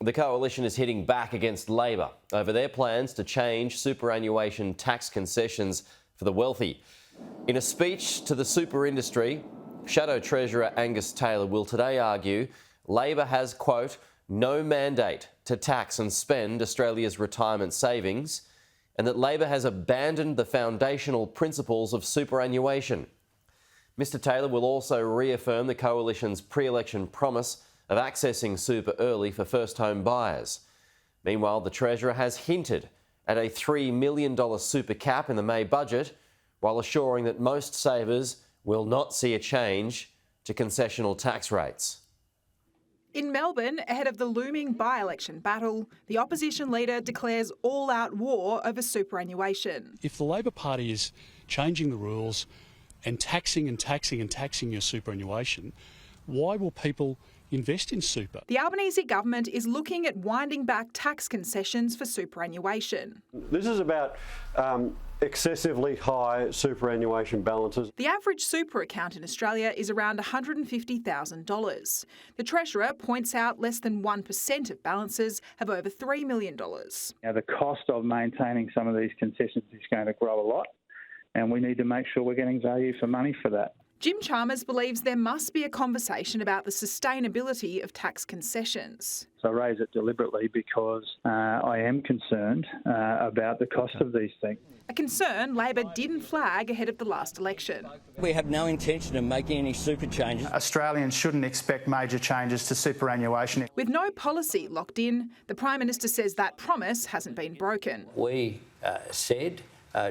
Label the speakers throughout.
Speaker 1: The coalition is hitting back against Labor over their plans to change superannuation tax concessions for the wealthy. In a speech to the super industry, Shadow Treasurer Angus Taylor will today argue Labor has, quote, no mandate to tax and spend Australia's retirement savings, and that Labor has abandoned the foundational principles of superannuation. Mr Taylor will also reaffirm the coalition's pre-election promise of accessing super early for first home buyers. Meanwhile, the Treasurer has hinted at a $3 million super cap in the May budget, while assuring that most savers will not see a change to concessional tax rates.
Speaker 2: In Melbourne, ahead of the looming by-election battle, the opposition leader declares all-out war over superannuation.
Speaker 3: If the Labor Party is changing the rules and taxing your superannuation, why will people invest in super?
Speaker 2: The Albanese government is looking at winding back tax concessions for superannuation.
Speaker 4: This is about excessively high superannuation balances.
Speaker 2: The average super account in Australia is around $150,000. The Treasurer points out less than 1% of balances have over $3 million.
Speaker 5: Now, the cost of maintaining some of these concessions is going to grow a lot, and we need to make sure we're getting value for money for that.
Speaker 2: Jim Chalmers believes there must be a conversation about the sustainability of tax concessions.
Speaker 5: So I raise it deliberately because I am concerned about the cost of these things.
Speaker 2: A concern Labor didn't flag ahead of the last election.
Speaker 6: We have no intention of making any super changes.
Speaker 7: Australians shouldn't expect major changes to superannuation.
Speaker 2: With no policy locked in, the Prime Minister says that promise hasn't been broken.
Speaker 6: We said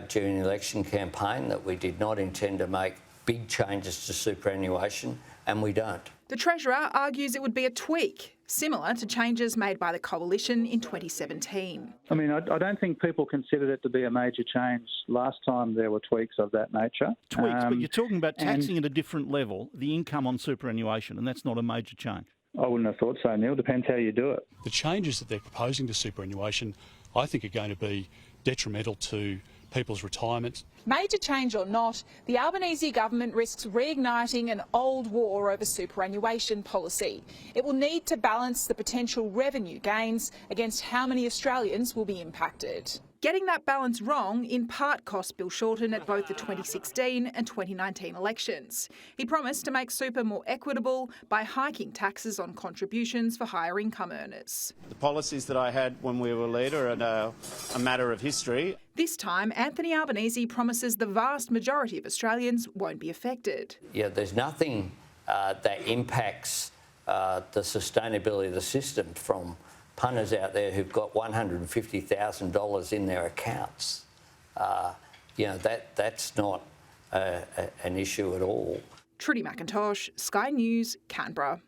Speaker 6: during the election campaign that we did not intend to make big changes to superannuation, and we don't.
Speaker 2: The Treasurer argues it would be a tweak, similar to changes made by the Coalition in 2017.
Speaker 5: I mean, I don't think people considered it to be a major change last time there were tweaks of that nature.
Speaker 8: Tweaks, but you're talking about taxing at a different level, the income on superannuation, and that's not a major change.
Speaker 5: I wouldn't have thought so, Neil. Depends how you do it.
Speaker 3: The changes that they're proposing to superannuation, I think, are going to be detrimental to people's retirement.
Speaker 2: Major change or not, the Albanese government risks reigniting an old war over superannuation policy. It will need to balance the potential revenue gains against how many Australians will be impacted. Getting that balance wrong in part cost Bill Shorten at both the 2016 and 2019 elections. He promised to make super more equitable by hiking taxes on contributions for higher income earners.
Speaker 9: The policies that I had when we were leader are a matter of history.
Speaker 2: This time, Anthony Albanese promises the vast majority of Australians won't be affected.
Speaker 6: Yeah, there's nothing that impacts the sustainability of the system from punters out there who've got $150,000 in their accounts. That's not an issue at all.
Speaker 2: Trudy McIntosh, Sky News, Canberra.